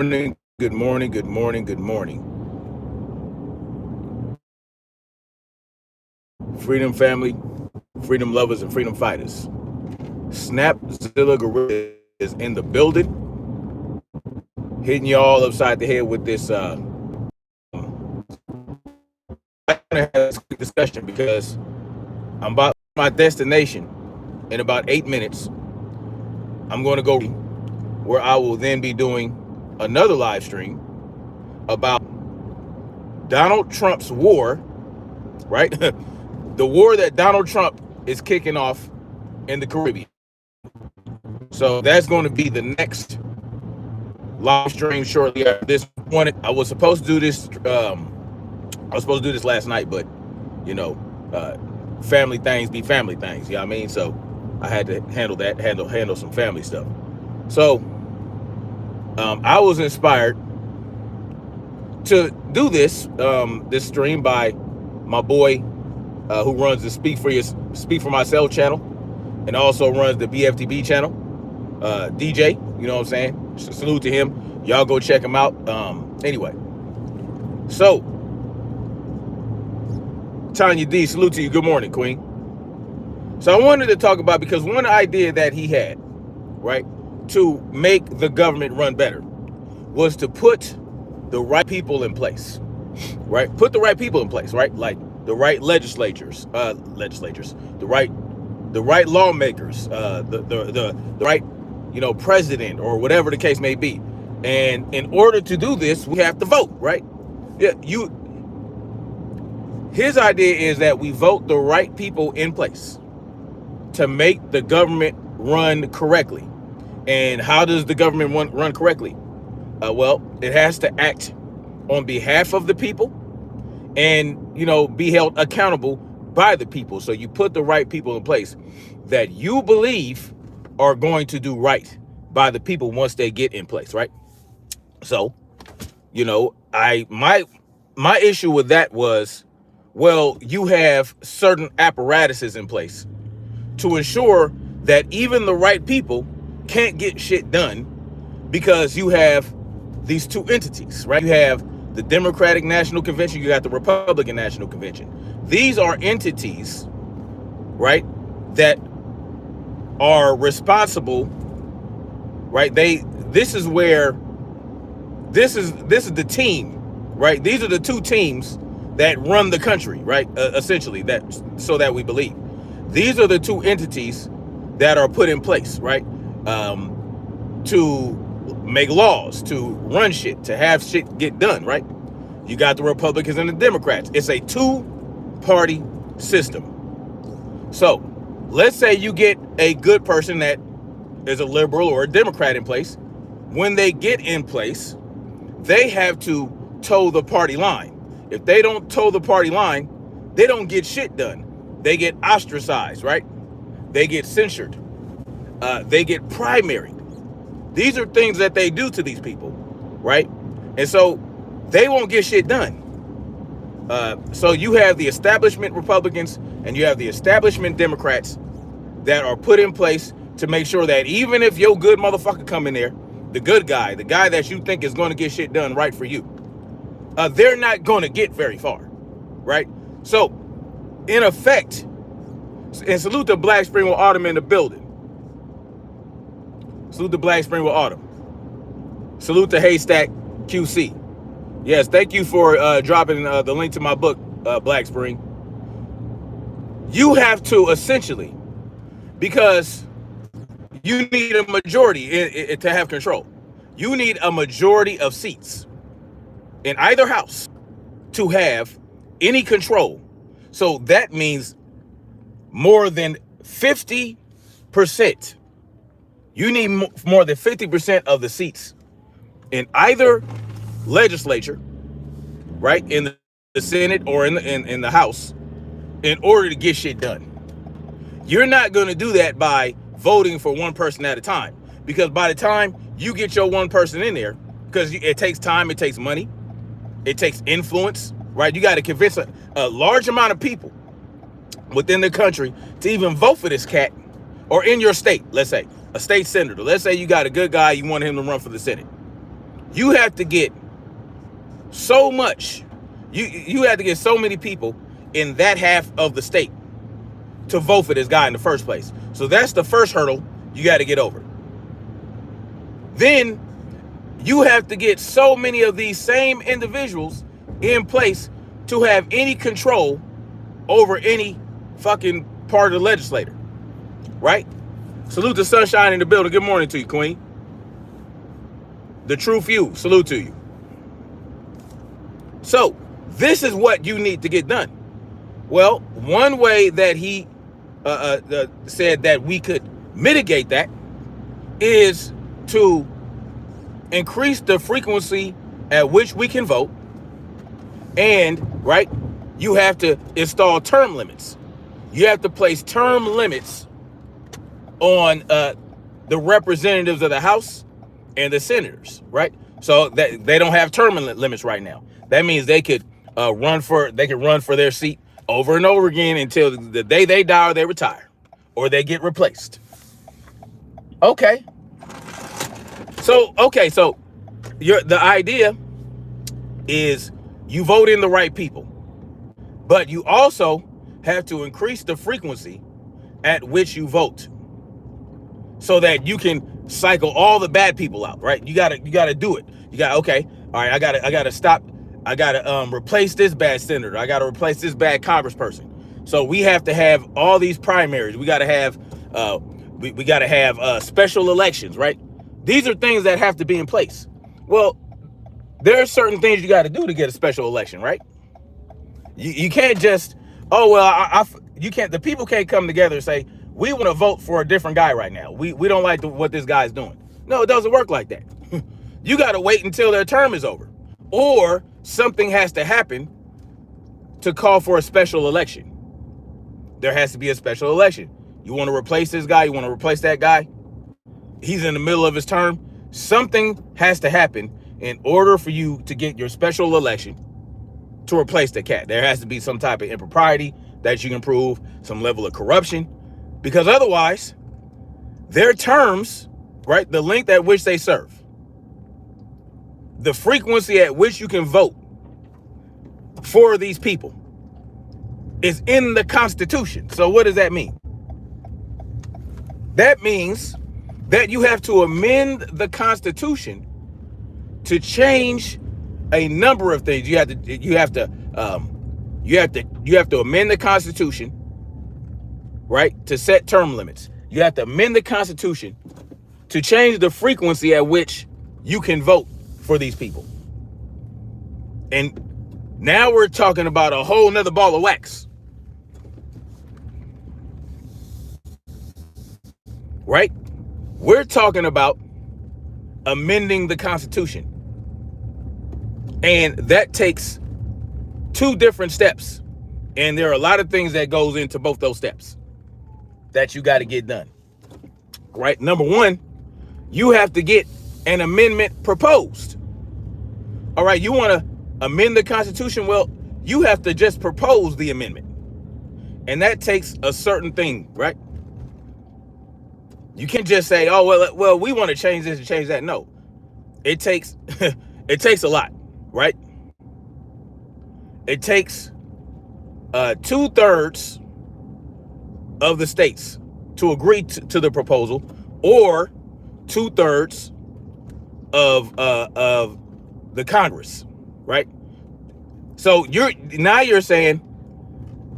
Good morning, good morning, good morning. Freedom family, freedom lovers, and freedom fighters. Snapzilla Gorilla is in the building, hitting y'all upside the head with this. I'm gonna have this quick discussion because I'm about my destination in about 8 minutes. I'm going to go where I will then be doing another live stream about Donald Trump's war, right? The war that Donald Trump is kicking off in the Caribbean. So that's going to be the next live stream shortly after this one. I was supposed to do this. I was supposed to do this last night, but you know, uh, family things be family things. You know what I mean? So I had to handle some family stuff. So I was inspired to do this stream by my boy who runs the Speak for Myself channel, and also runs the BFTB channel. DJ, you know what I'm saying? Salute to him. Y'all go check him out. Anyway, so Tanya D, salute to you. Good morning, Queen. So I wanted to talk about, because one idea that he had, right, to make the government run better was to put the right people in place, right? Put the right people in place, right? Like the right legislators, the right lawmakers, the right, president, or whatever the case may be. And in order to do this, we have to vote, right? Yeah, his idea is that we vote the right people in place to make the government run correctly. And how does the government run correctly? Well, it has to act on behalf of the people and, be held accountable by the people. So you put the right people in place that you believe are going to do right by the people once they get in place, right? So, my issue with that was, well, you have certain apparatuses in place to ensure that even the right people can't get shit done, because you have these two entities, right? You have the Democratic National Convention, you got the Republican National Convention. These are entities, right, that are responsible, right? This is the team, right? These are the two teams that run the country, right? Essentially, so that we believe. These are the two entities that are put in place, right? To make laws, to run shit, to have shit get done, right? You got the Republicans and the Democrats. It's a two-party system. So let's say you get a good person that is a liberal or a Democrat in place. When they get in place, they have to toe the party line. If they don't toe the party line, they don't get shit done. They get ostracized, right? They get censured. They get primaried. These are things that they do to these people, right? And so they won't get shit done. So you have the establishment Republicans and you have the establishment Democrats that are put in place to make sure that even if your good motherfucker come in there, the good guy, the guy that you think is going to get shit done right for you, they're not going to get very far, right? So, in effect, and salute to Black Spring with Autumn in the building. Salute to Black Spring with Autumn. Salute to Haystack QC. Yes, thank you for dropping the link to my book, Black Spring. You have to essentially, because you need a majority to have control. You need a majority of seats in either house to have any control. So that means more than 50%. You need more than 50% of the seats in either legislature, right, in the Senate or in the House, in order to get shit done. You're not going to do that by voting for one person at a time, because by the time you get your one person in there, because it takes time, it takes money, it takes influence, right? You got to convince a large amount of people within the country to even vote for this cat, or in your state, let's say a state senator. Let's say you got a good guy, you want him to run for the Senate. you have to get so much, you have to get so many people in that half of the state to vote for this guy in the first place. So that's the first hurdle you got to get over. Then you have to get so many of these same individuals in place to have any control over any fucking part of the legislator, right? Salute to Sunshine in the building. Good morning to you, Queen. The true few, salute to you. So this is what you need to get done. Well, one way that he said that we could mitigate that is to increase the frequency at which we can vote. And, right, you have to install term limits. You have to place term limits on the representatives of the House and the senators, right? So that they don't have term limits right now. That means they could run for their seat over and over again until the day they die or they retire or they get replaced. Okay. So the idea is you vote in the right people, but you also have to increase the frequency at which you vote so that you can cycle all the bad people out, right? You gotta do it. You got, okay, all right, I gotta stop. I gotta replace this bad senator. I gotta replace this bad congressperson. So we have to have all these primaries. We gotta have we gotta have special elections, right? These are things that have to be in place. Well, there are certain things you got to do to get a special election, right? You can't just, oh well, you can't. The people can't come together and say we want to vote for a different guy right now. We don't like what this guy's doing. No, it doesn't work like that. You got to wait until their term is over, or something has to happen to call for a special election. There has to be a special election. You want to replace this guy? You want to replace that guy? He's in the middle of his term. Something has to happen in order for you to get your special election to replace the cat. There has to be some type of impropriety that you can prove, some level of corruption, because otherwise their terms, right, the length at which they serve, the frequency at which you can vote for these people is in the Constitution. So what does that mean? That means that you have to amend the Constitution to change a number of things. You have to amend the Constitution, right, to set term limits. You have to amend the Constitution to change the frequency at which you can vote for these people. And now we're talking about a whole nother ball of wax. Right? We're talking about amending the Constitution. And that takes two different steps. And there are a lot of things that goes into both those steps that you got to get done. Right? Number one, you have to get an amendment proposed. All right, you want to amend the Constitution? Well, you have to just propose the amendment. And that takes a certain thing, right? You can't just say, oh, well, we want to change this and change that. No, it takes, it takes a lot, right? It takes 2/3 of the states to agree to the proposal, or 2/3 of the Congress, right? So you're saying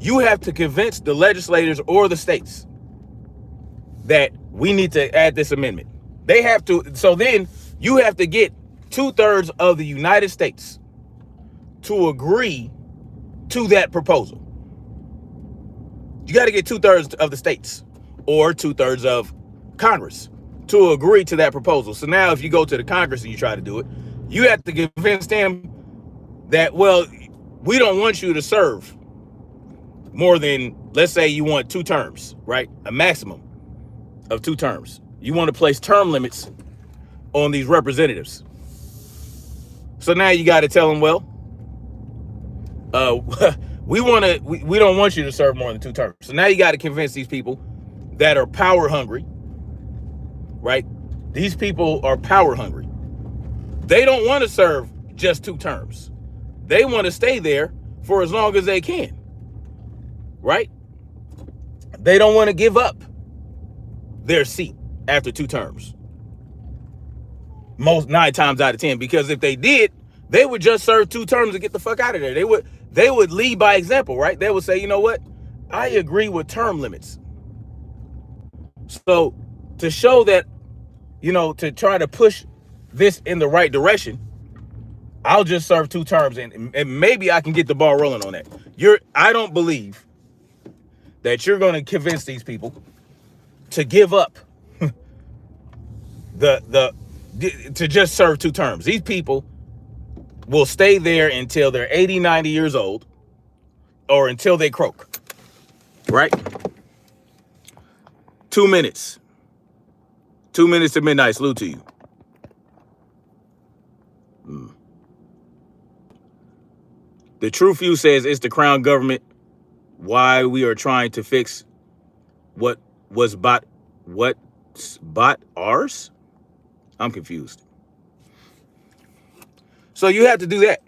you have to convince the legislators or the states that we need to add this amendment. They have to. So then you have to get 2/3 of the United States to agree to that proposal. You got to get 2/3 of the states or 2/3 of Congress to agree to that proposal. So now if you go to the Congress and you try to do it, you have to convince them that, well, we don't want you to serve more than, let's say you want 2 terms, right? A maximum of 2 terms. You want to place term limits on these representatives. So now you got to tell them, well, we don't want you to serve more than 2 terms. So now you got to convince these people that are power hungry, right? These people are power hungry. They don't want to serve just 2 terms. They want to stay there for as long as they can, right? They don't want to give up their seat after 2 terms. Most 9 times out of 10, because if they did, they would just serve 2 terms and get the fuck out of there. They would lead by example, right? They would say, you know what? I agree with term limits. So to show that, to try to push this in the right direction, I'll just serve 2 terms and maybe I can get the ball rolling on that. I don't believe that you're going to convince these people to give up to just serve 2 terms. These people will stay there until they're 80, 90 years old or until they croak, right? 2 minutes. 2 minutes to midnight. Salute to you. The True Few says it's the crown government. Why we are trying to fix what's bot ours? I'm confused. So you have to do that.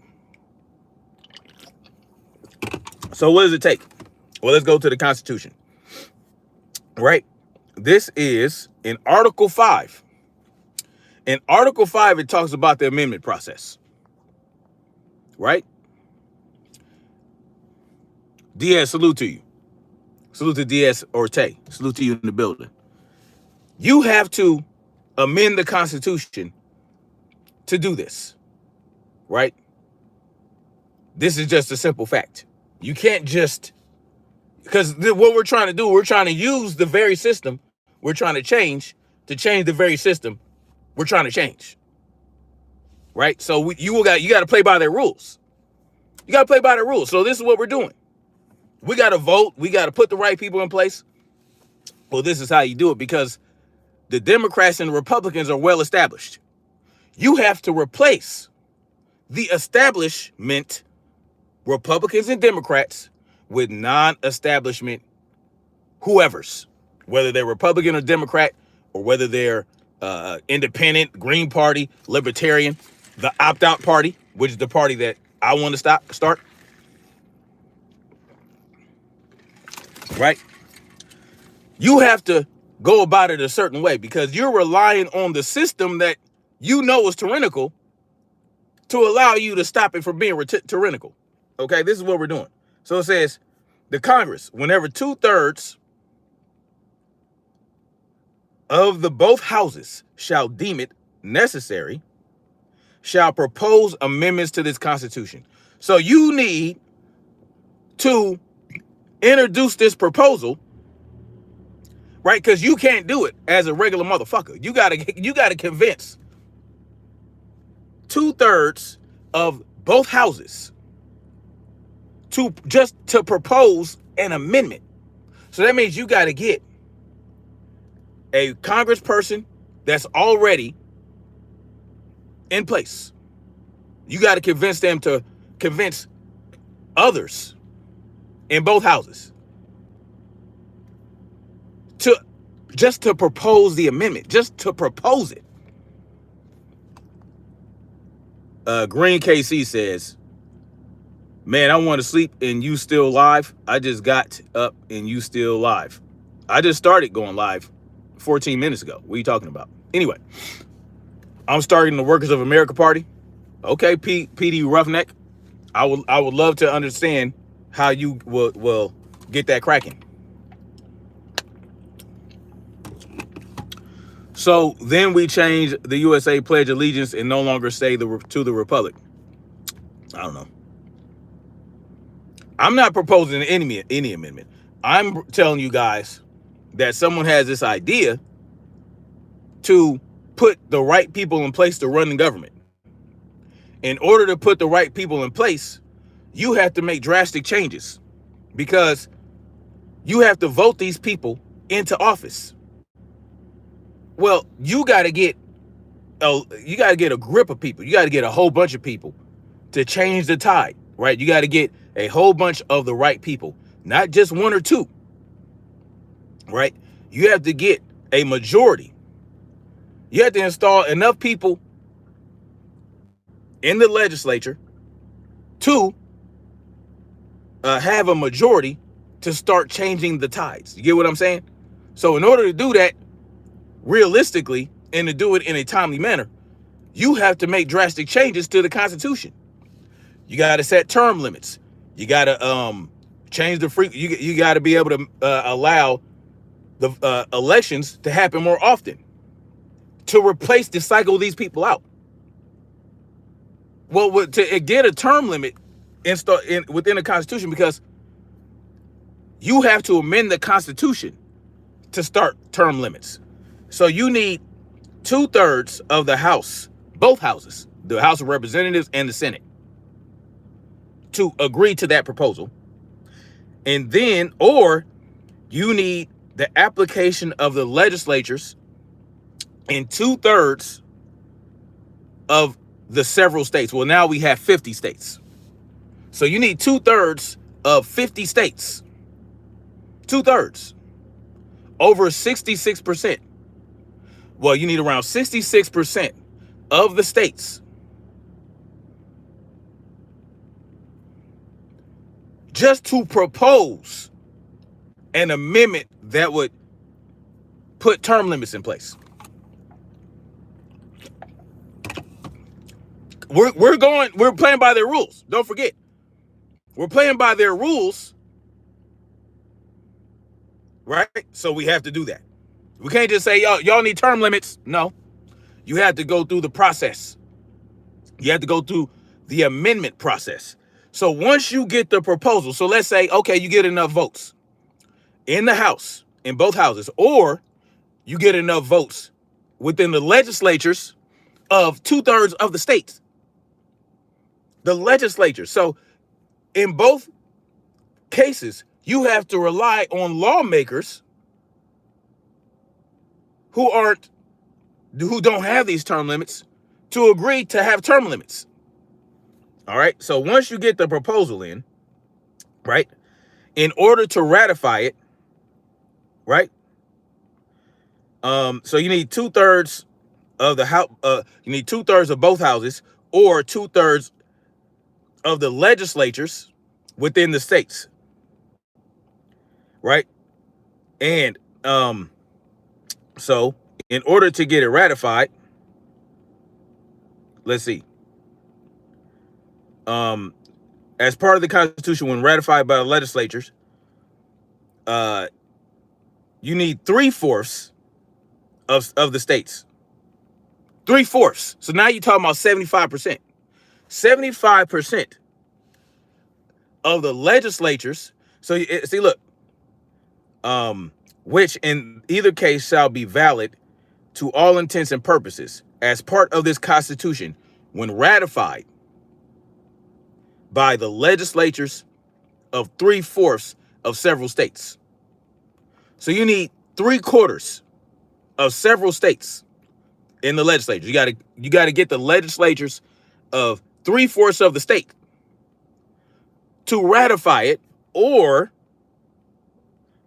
So what does it take? Well, let's go to the Constitution. Right? This is in Article 5. In Article 5, it talks about the amendment process. Right? Diaz, salute to you. Salute to Diaz Orte. Salute to you in the building. You have to amend the Constitution to do this. Right? This is just a simple fact. You can't just, because what we're trying to do, we're trying to use the very system we're trying to change the very system we're trying to change. Right? So you got to play by their rules. You got to play by their rules. So this is what we're doing. We got to vote. We got to put the right people in place. Well, this is how you do it, because the Democrats and the Republicans are well established. You have to replace the establishment, Republicans and Democrats, with non-establishment whoever's, whether they're Republican or Democrat, or whether they're independent, Green Party, Libertarian, the opt-out party, which is the party that I want to start. Right? You have to go about it a certain way, because you're relying on the system that you know is tyrannical to allow you to stop it from being tyrannical. Okay, this is what we're doing. So it says, the Congress, whenever 2/3 of the both houses shall deem it necessary, shall propose amendments to this Constitution. So you need to introduce this proposal, right? Because you can't do it as a regular motherfucker. You gotta convince 2/3 of both houses to propose an amendment. So that means you got to get a congressperson that's already in place. You got to convince them to convince others in both houses to propose the amendment, just to propose it. Green KC says, man, I want to sleep and you still live. I just got up and you still live. I just started going live 14 minutes ago. What are you talking about? Anyway, I'm starting the Workers of America Party. Okay, PD Roughneck. I would love to understand how you will get that cracking. So then we change the USA Pledge of Allegiance and no longer say to the Republic. I don't know. I'm not proposing any amendment. I'm telling you guys that someone has this idea to put the right people in place to run the government. In order to put the right people in place, you have to make drastic changes, because you have to vote these people into office. Well, you got to get a grip of people. You got to get a whole bunch of people to change the tide, right? You got to get a whole bunch of the right people, not just 1 or 2, right? You have to get a majority. You have to install enough people in the legislature to have a majority to start changing the tides. You get what I'm saying? So in order to do that realistically and to do it in a timely manner, you have to make drastic changes to the Constitution. You got to set term limits. You got to change the you got to be able to allow the elections to happen more often to cycle these people out. Well, to get a term limit within the Constitution, because you have to amend the Constitution to start term limits. So you need 2/3 of the House, both houses, the House of Representatives and the Senate, to agree to that proposal. And then, or you need the application of the legislatures in 2/3 of the several states. Well, now we have 50 states. So you need 2/3 of 50 states. 2/3. Over 66%. Well, you need around 66% of the states just to propose an amendment that would put term limits in place. We're playing by their rules. Don't forget. We're playing by their rules, right? So we have to do that. We can't just say, y'all need term limits. No. You have to go through the process. You have to go through the amendment process. So once you get the proposal, so let's say, okay, you get enough votes in the House, in both houses, or you get enough votes within the legislatures of 2/3 of the states. The legislature. So in both cases, you have to rely on lawmakers who don't have these term limits to agree to have term limits. All right. So once you get the proposal in, right, in order to ratify it, right? So you need 2/3 of the house. You need 2/3 of both houses, or 2/3 of the legislatures within the states, right? And so in order to get it ratified, let's see. As part of the Constitution, when ratified by the legislatures, you need 3/4 of the states. 3/4. So now you're talking about 75%. 75% of the legislatures. So see, look, which in either case shall be valid to all intents and purposes as part of this Constitution when ratified by the legislatures of 3/4 of several states. So you need 3/4 of several states in the legislature. You got to get the legislatures of 3/4 of the state to ratify it, or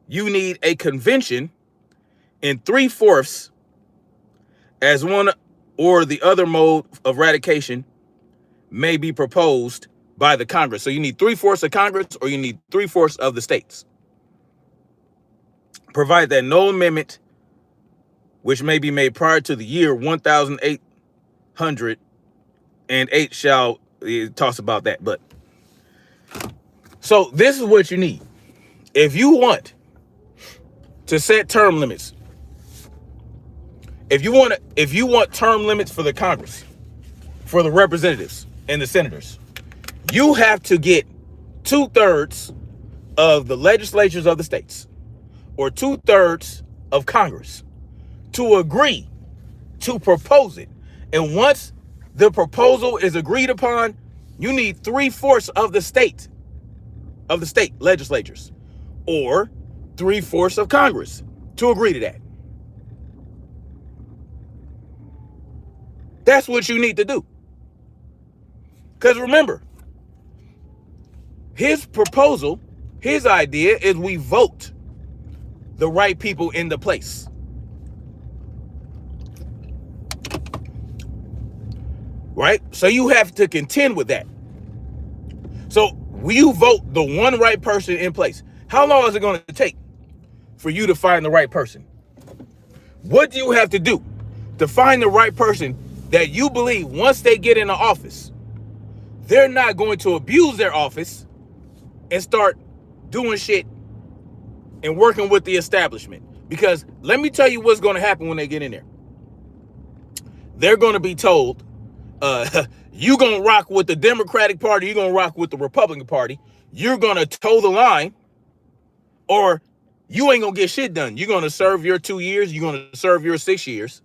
you need a convention in 3/4 as one or the other mode of ratification may be proposed by the Congress. So you need 3/4 of Congress, or you need 3/4 of the states. Provided that no amendment which may be made prior to the year 1808 shall, it talks about that. But so this is what you need. If you want to set term limits, if you want term limits for the Congress, for the representatives and the senators, you have to get 2/3 of the legislatures of the states, or 2/3 of Congress, to agree to propose it. And once the proposal is agreed upon, you need 3/4 of the state legislatures, or 3/4 of Congress to agree to that. That's what you need to do. Because remember, his proposal, his idea is we vote the right people into place. right? So you have to contend with that. So will you vote the one right person in place? How long is it going to take for you to find the right person? What do you have to do to find the right person that you believe once they get in the office, they're not going to abuse their office and start doing shit and working with the establishment? Because let me tell you what's going to happen when they get in there. They're going to be told, you going to rock with the Democratic Party, you're going to rock with the Republican Party, you're going to toe the line, or you ain't going to get shit done. You're going to serve your 2 years, you're going to serve your 6 years,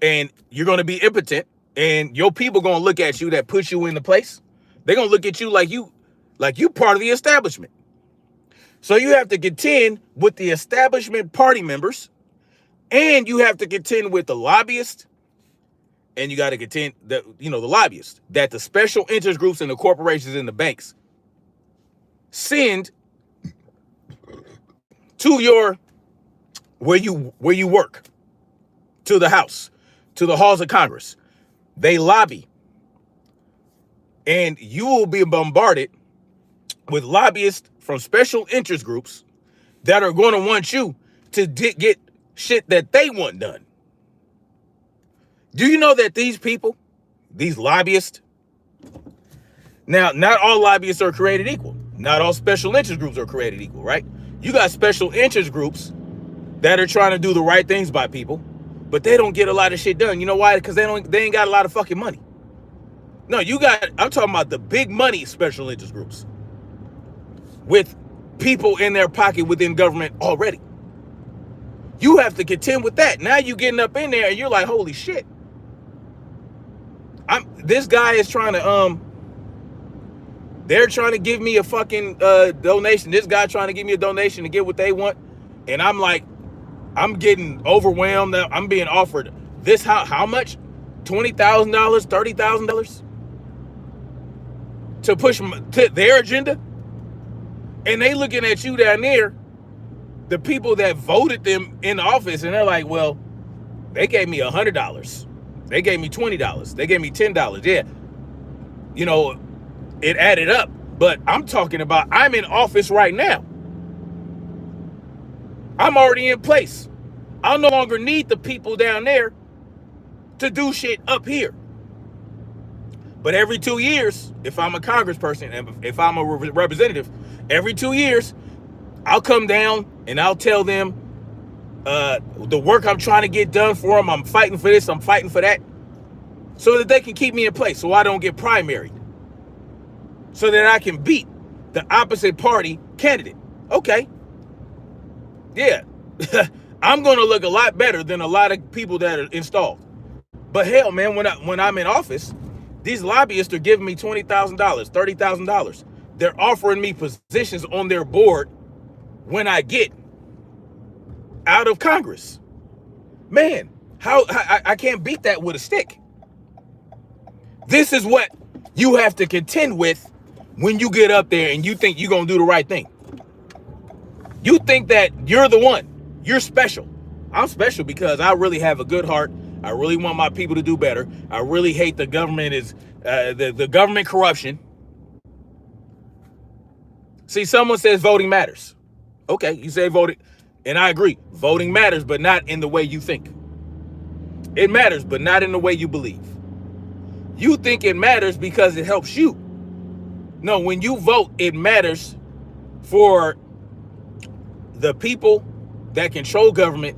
and you're going to be impotent, and your people going to look at you that put you in the place. They're going to look at you like you part of the establishment. So you have to contend with the establishment party members, and you have to contend with the lobbyists, and you got to contend that, the lobbyists that the special interest groups and the corporations and the banks send to your where you work, to the House, to the halls of Congress. They lobby, and you will be bombarded with lobbyists from special interest groups that are going to want you to get shit that they want done. Do you know that these people, these lobbyists, now, not all lobbyists are created equal. Not all special interest groups are created equal, right? You got special interest groups that are trying to do the right things by people, but they don't get a lot of shit done. You know why? Because they ain't got a lot of fucking money. No, I'm talking about the big money special interest groups with people in their pocket within government already. You have to contend with that. Now you getting up in there and you're like, holy shit. This guy is trying to, they're trying to give me a fucking donation. This guy trying to give me a donation to get what they want. And I'm like, I'm getting overwhelmed. I'm being offered this, how much? $20,000, $30,000 to push to their agenda. And they looking at you down there, the people that voted them in the office, and they're like, well, they gave me $100. They gave me $20. They gave me $10. Yeah. It added up. But I'm talking about, I'm in office right now. I'm already in place. I no longer need the people down there to do shit up here. But every 2 years, if I'm a congressperson and if I'm a representative, every 2 years, I'll come down and I'll tell them the work I'm trying to get done for them. I'm fighting for this, I'm fighting for that, so that they can keep me in place so I don't get primaried, so that I can beat the opposite party candidate. Okay. Yeah. I'm going to look a lot better than a lot of people that are installed. But hell, man, when I'm in office, these lobbyists are giving me $20,000, $30,000. They're offering me positions on their board when I get out of Congress. Man, how I can't beat that with a stick. This is what you have to contend with when you get up there and you think you're going to do the right thing. You think that you're the one. You're special. I'm special because I really have a good heart. I really want my people to do better. I really hate the government the government corruption. See, someone says voting matters. Okay, you say voting, and I agree. Voting matters, but not in the way you think. It matters, but not in the way you believe. You think it matters because it helps you. No, when you vote, it matters for the people that control government.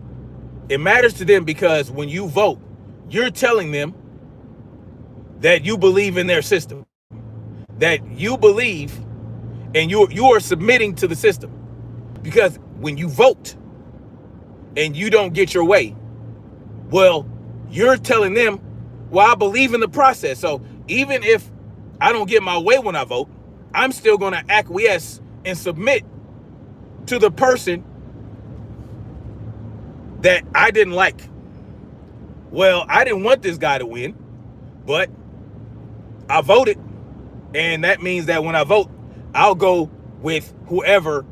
It matters to them because when you vote, you're telling them that you believe in their system, that you believe, and you are submitting to the system. Because when you vote and you don't get your way, well, you're telling them, well, I believe in the process. So even if I don't get my way when I vote, I'm still going to acquiesce and submit to the person that I didn't like. Well, I didn't want this guy to win, but I voted. And that means that when I vote, I'll go with whoever,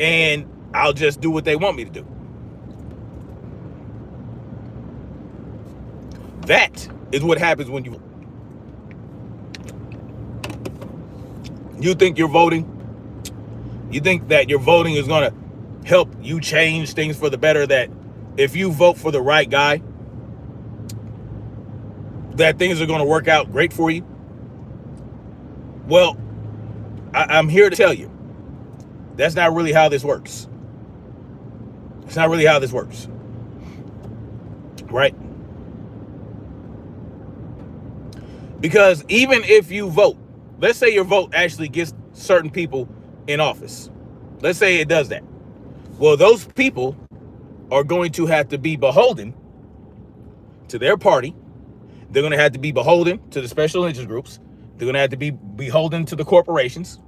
and I'll just do what they want me to do. That is what happens when you think you're voting. You think that your voting is going to help you change things for the better, that if you vote for the right guy, that things are going to work out great for you. Well, I'm here to tell you, that's not really how this works. It's not really how this works. Right? Because even if you vote, let's say your vote actually gets certain people in office. Let's say it does that. Well, those people are going to have to be beholden to their party. They're going to have to be beholden to the special interest groups. They're going to have to be beholden to the corporations.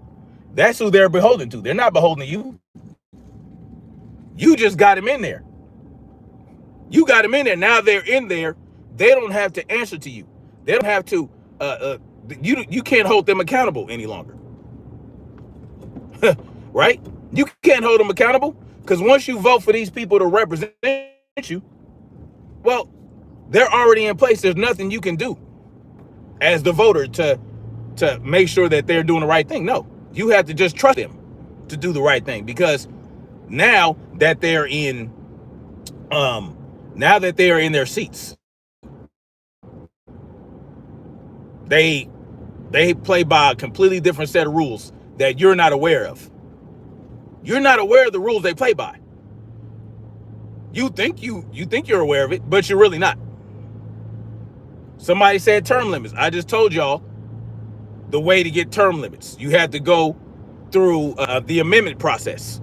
That's who they're beholden to. They're not beholden to you. You just got them in there. You got them in there. Now they're in there. They don't have to answer to you. They don't have to, you can't hold them accountable any longer. Right? You can't hold them accountable because once you vote for these people to represent you, well, they're already in place. There's nothing you can do as the voter to make sure that they're doing the right thing. No, you have to just trust them to do the right thing, because now that they're in their seats, they play by a completely different set of rules that you're not aware of. You're not aware of the rules they play by. You think you're aware of it, but you're really not. Somebody said term limits. I just told y'all the way to get term limits. You have to go through the amendment process.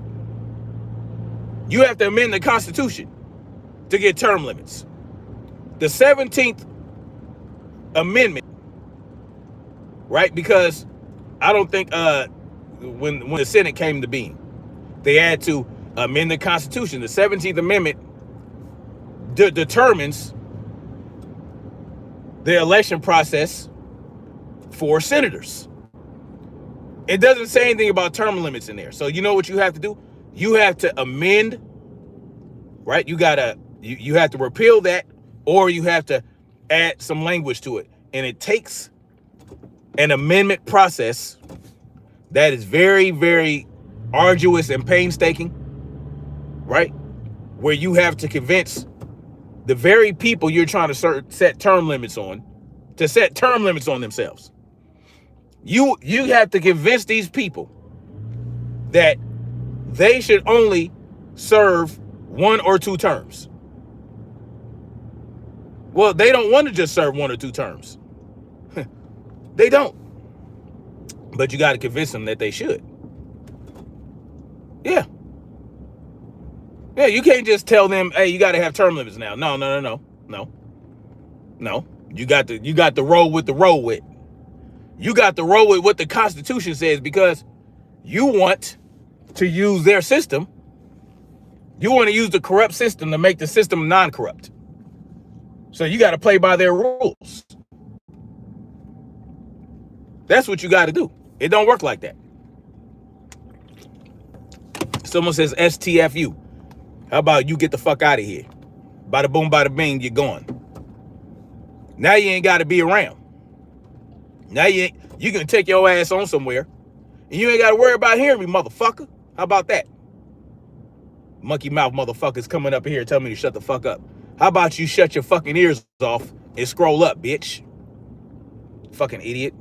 You have to amend the Constitution to get term limits. The 17th Amendment, right? Because I don't think when the Senate came to being, they had to amend the Constitution. The 17th Amendment determines the election process for senators. It doesn't say anything about term limits in there. So you know what you have to do? You have to amend, right? You have to repeal that, or you have to add some language to it. And it takes an amendment process that is very, very arduous and painstaking, right? Where you have to convince the very people you're trying to set term limits on to set term limits on themselves. You have to convince these people that they should only serve 1 or 2 terms. Well, they don't want to just serve 1 or 2 terms. They don't. But you got to convince them that they should. Yeah. Yeah, you can't just tell them, hey, you got to have term limits now. No. You got to roll with the roll with. You got to roll with what the Constitution says, because you want to use their system. You want to use the corrupt system to make the system non-corrupt. So you got to play by their rules. That's what you got to do. It don't work like that. Someone says STFU. How about you get the fuck out of here? Bada boom, bada bing, you're gone. Now you ain't got to be around. Now you can take your ass on somewhere, and you ain't got to worry about hearing me, motherfucker. How about that? Monkey mouth motherfuckers coming up here telling me to shut the fuck up. How about you shut your fucking ears off and scroll up, bitch? Fucking idiot.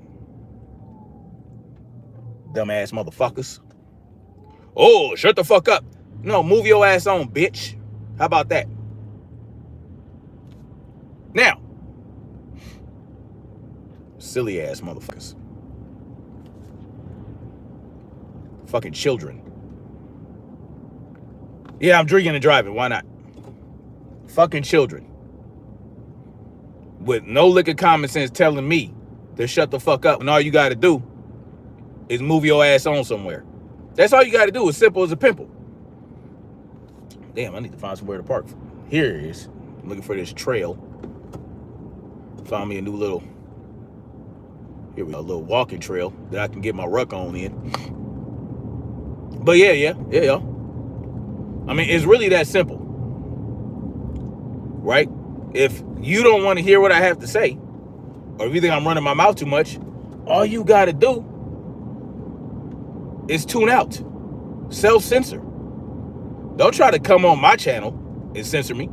Dumbass motherfuckers. Oh, shut the fuck up. No, move your ass on, bitch. How about that? Now, silly ass motherfuckers. Fucking children. Yeah, I'm drinking and driving. Why not? Fucking children. With no lick of common sense telling me to shut the fuck up, and all you got to do is move your ass on somewhere. That's all you got to do. It's simple as a pimple. Damn, I need to find somewhere to park. Here it is. I'm looking for this trail. Found me a new little, here we go, a little walking trail that I can get my ruck on in. But yeah. I mean, it's really that simple, right? If you don't want to hear what I have to say, or if you think I'm running my mouth too much, all you got to do is tune out. Self-censor. Don't try to come on my channel and censor me.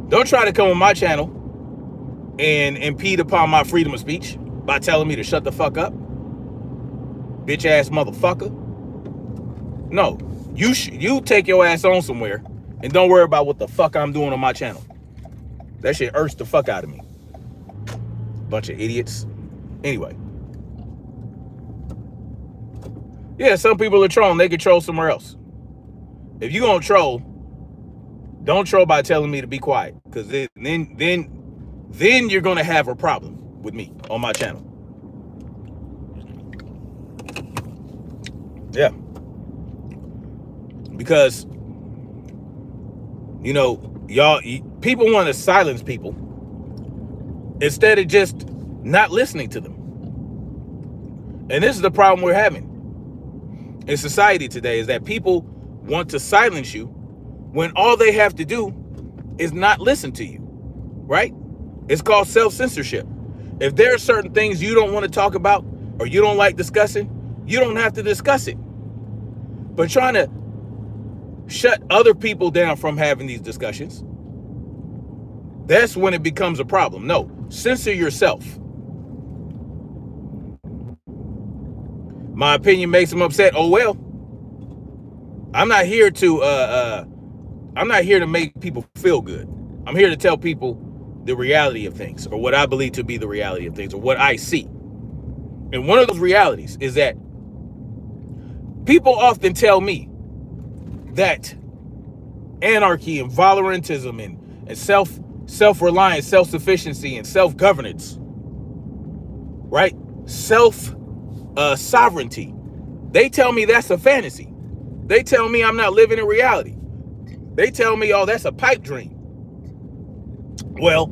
Don't try to come on my channel and impede upon my freedom of speech by telling me to shut the fuck up. Bitch ass motherfucker. No, you take your ass on somewhere and don't worry about what the fuck I'm doing on my channel. That shit irks the fuck out of me. Bunch of idiots. Anyway. Yeah, some people are trolling. They can troll somewhere else. If you gonna troll, don't troll by telling me to be quiet, because then you're gonna have a problem with me on my channel. Yeah, because you know, people want to silence people instead of just not listening to them. And this is the problem we're having in society today, is that people want to silence you when all they have to do is not listen to you, right? It's called self-censorship. If there are certain things you don't want to talk about or you don't like discussing, you don't have to discuss it. But trying to shut other people down from having these discussions, that's when it becomes a problem. No, censor yourself. My opinion makes them upset. Oh well. I'm not here to make people feel good. I'm here to tell people the reality of things, or what I believe to be the reality of things, or what I see. And one of those realities is that people often tell me that anarchy and voluntarism and self-reliance, self-sufficiency, and self-governance, right? Sovereignty. They tell me that's a fantasy. They tell me I'm not living in reality. They tell me, oh, that's a pipe dream. Well,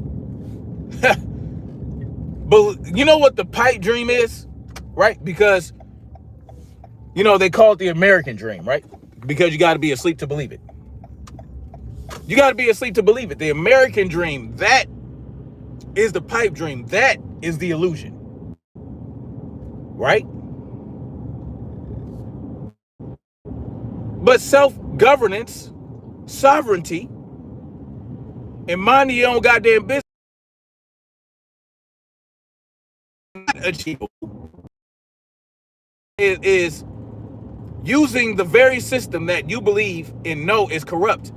but you know what the pipe dream is, right? Because, you know, they call it the American dream, right? Because you got to be asleep to believe it. You got to be asleep to believe it. The American dream, that is the pipe dream. That is the illusion, right? But self-governance, sovereignty, and minding your own goddamn business is not achievable. It is using the very system that you believe and know is corrupt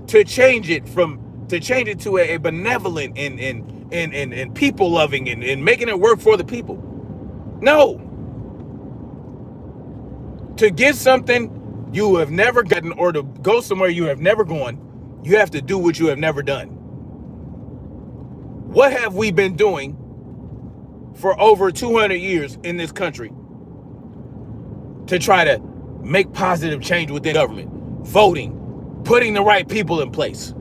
to change it to a benevolent and people loving and making it work for the people. No. To get something you have never gotten, or to go somewhere you have never gone, you have to do what you have never done. What have we been doing for over 200 years in this country to try to make positive change within government? Voting, putting the right people in place.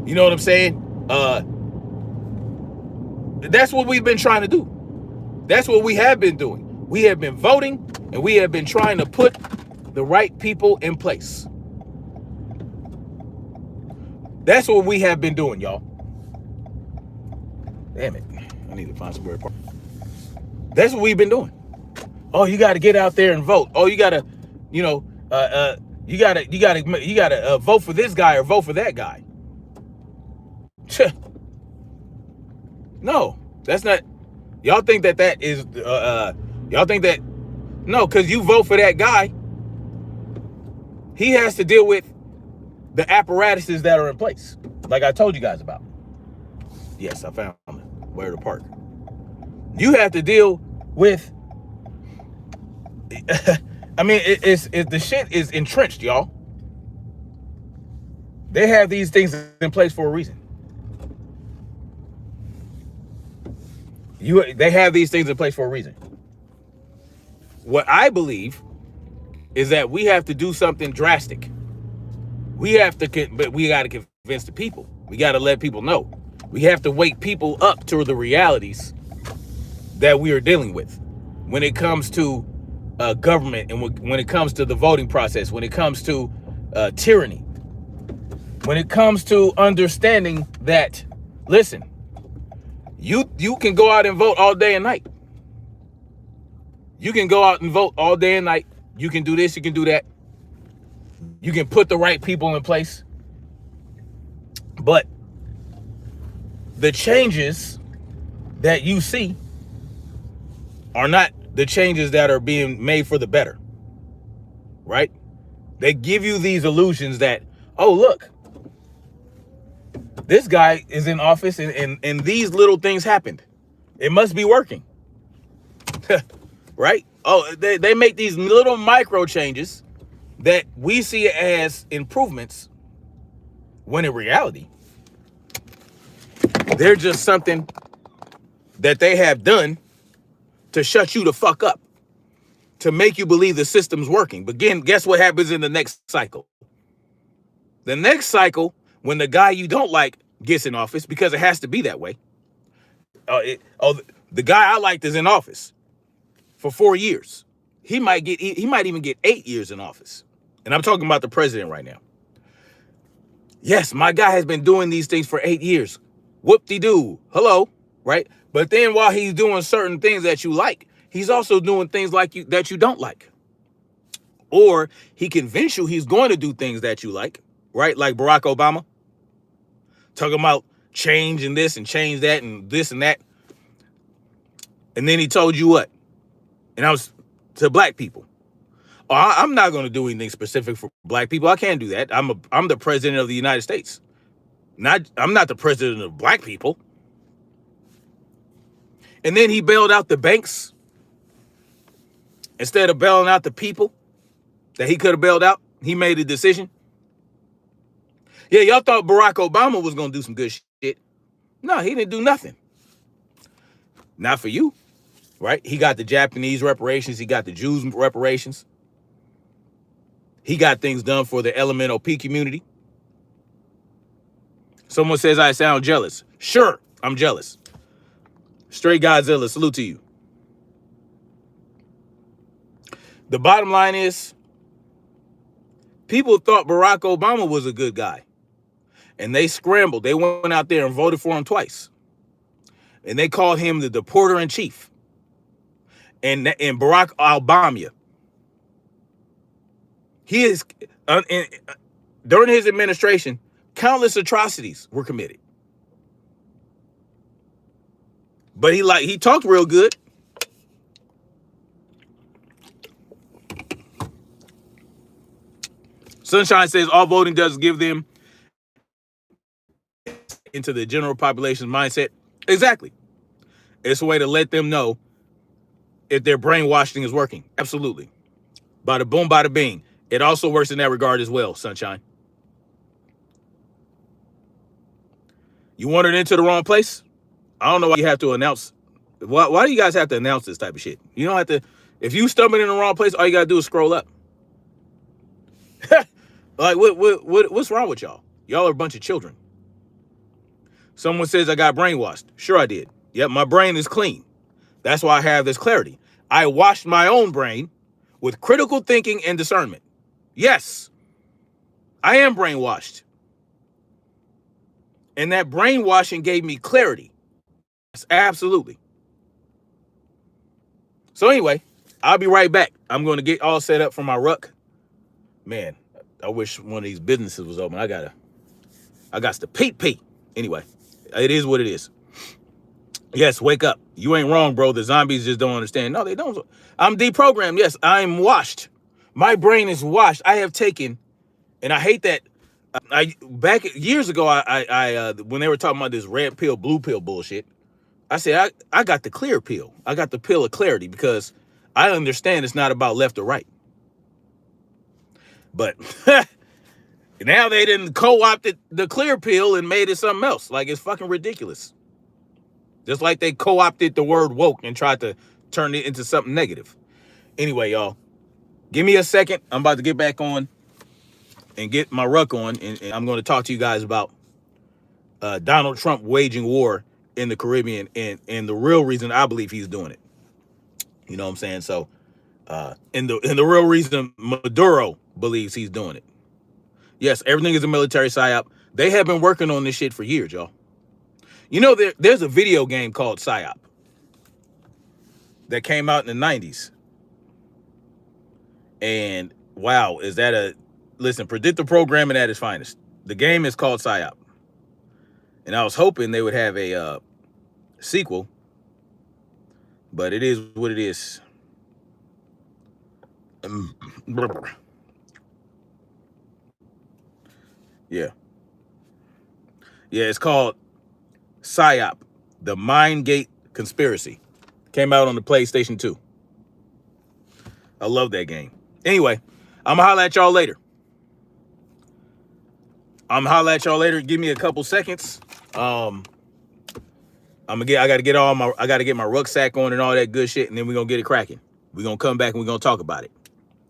You know what I'm saying? That's what we've been trying to do. That's what we have been doing. We have been voting, and we have been trying to put the right people in place. That's what we have been doing, y'all. Damn it. I need to find somewhere to park. That's what we've been doing. Oh, you got to get out there and vote. Oh, you got to, you know, you got to vote for this guy or vote for that guy. No, that's not. Y'all think that is, y'all think that, no, because you vote for that guy, he has to deal with the apparatuses that are in place, like I told you guys about. Yes, I found where to park. You have to deal with, I mean, the shit is entrenched, y'all. They have these things in place for a reason. They have these things in place for a reason. What I believe is that we have to do something drastic. But we got to convince the people. We got to let people know. We have to wake people up to the realities that we are dealing with when it comes to government, and when it comes to the voting process, when it comes to tyranny. when it comes to understanding that, listen, you can go out and vote all day and night. You can go out and vote all day and night. You can do this, you can do that. You can put the right people in place. But the changes that you see are not the changes that are being made for the better, right? They give you these illusions that, oh, look, this guy is in office and these little things happened. It must be working, right? Oh, they make these little micro changes that we see as improvements, when in reality, they're just something that they have done to shut you the fuck up, to make you believe the system's working. But again, guess what happens in the next cycle? The next cycle, when the guy you don't like gets in office, because it has to be that way. The guy I liked is in office for 4 years. He might even get 8 years in office. And I'm talking about the president right now. Yes, my guy has been doing these things for 8 years. Whoop-de-doo. Hello, right? But then while he's doing certain things that you like, he's also doing things that you don't like. Or he convinced you he's going to do things that you like, right? Like Barack Obama, talking about change and this and change that and this and that. And then he told you what? And I was to black people. Oh, I'm not going to do anything specific for black people. I can't do that. I'm the president of the United States. I'm not the president of black people. And then he bailed out the banks instead of bailing out the people that he could have bailed out. He made a decision. Yeah, y'all thought Barack Obama was going to do some good shit. No, he didn't do nothing. Not for you, right? He got the Japanese reparations. He got the Jews reparations. He got things done for the LMNOP community. Someone says I sound jealous. Sure, I'm jealous. Straight Godzilla, salute to you. The bottom line is, people thought Barack Obama was a good guy. And they scrambled. They went out there and voted for him twice. And they called him the deporter in chief. And Barack Obama. He is, during his administration, countless atrocities were committed. But he talked real good. Sunshine says all voting does is give them into the general population's mindset. Exactly. It's a way to let them know if their brainwashing is working. Absolutely. Bada boom, bada bing. It also works in that regard as well, Sunshine. You wandered into the wrong place? I don't know why you have to announce. Why do you guys have to announce this type of shit? You don't have to. If you stumbled in the wrong place, all you gotta do is scroll up. Like, what's wrong with y'all? Y'all are a bunch of children. Someone says I got brainwashed. Sure I did. Yep, my brain is clean. That's why I have this clarity. I washed my own brain with critical thinking and discernment. Yes, I am brainwashed. And that brainwashing gave me clarity. Yes, absolutely. So anyway, I'll be right back. I'm going to get all set up for my ruck. Man, I wish one of these businesses was open. I got to pee. Anyway, it is what it is. Yes, wake up. You ain't wrong, bro. The zombies just don't understand. No, they don't. I'm deprogrammed. Yes, I'm washed. My brain is washed. I have taken, and I hate that. Back years ago, I when they were talking about this red pill, blue pill bullshit, I said I got the clear pill. I got the pill of clarity because I understand it's not about left or right. But now they didn't co-opted the clear pill and made it something else. Like, it's fucking ridiculous. Just like they co-opted the word woke and tried to turn it into something negative. Anyway, y'all, give me a second. I'm about to get back on and get my ruck on, and I'm going to talk to you guys about Donald Trump waging war in the Caribbean and the real reason I believe he's doing it. You know what I'm saying? So, and the real reason Maduro believes he's doing it. Yes, everything is a military psyop. They have been working on this shit for years, y'all. You know, there's a video game called Psyop that came out in the 90s. And wow, is that a... Listen, predictive programming at its finest. The game is called Psyop. And I was hoping they would have a sequel, but it is what it is. Yeah. Yeah, it's called Psyop, the Mindgate Conspiracy. Came out on the PlayStation 2. I love that game. Anyway, I'm gonna holler at y'all later. Give me a couple seconds. I gotta get my rucksack on and all that good shit, and then we're gonna get it cracking. We're gonna come back and we're gonna talk about it.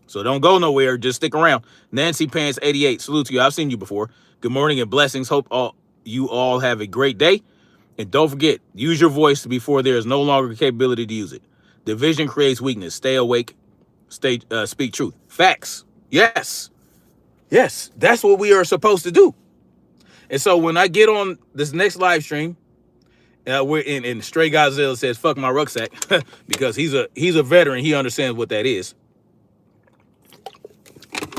So don't go nowhere, just stick around. Nancy Pants 88, salute to you. I've seen you before. Good morning and blessings. Hope you all have a great day. And don't forget, use your voice before there is no longer capability to use it. Division creates weakness. Stay awake. Speak truth. Facts. Yes. Yes, that's what we are supposed to do. And so when I get on this next live stream, we're in Stray Godzilla says, fuck my rucksack, because he's a veteran. He understands what that is.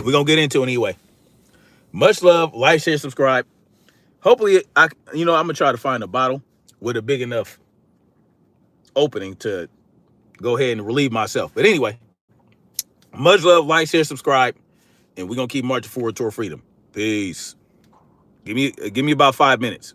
We're going to get into it anyway. Much love. Like, share, subscribe. Hopefully, I'm going to try to find a bottle with a big enough opening to go ahead and relieve myself. But anyway, much love. Like, share, subscribe. And we're going to keep marching forward toward freedom. Peace. Give me about 5 minutes.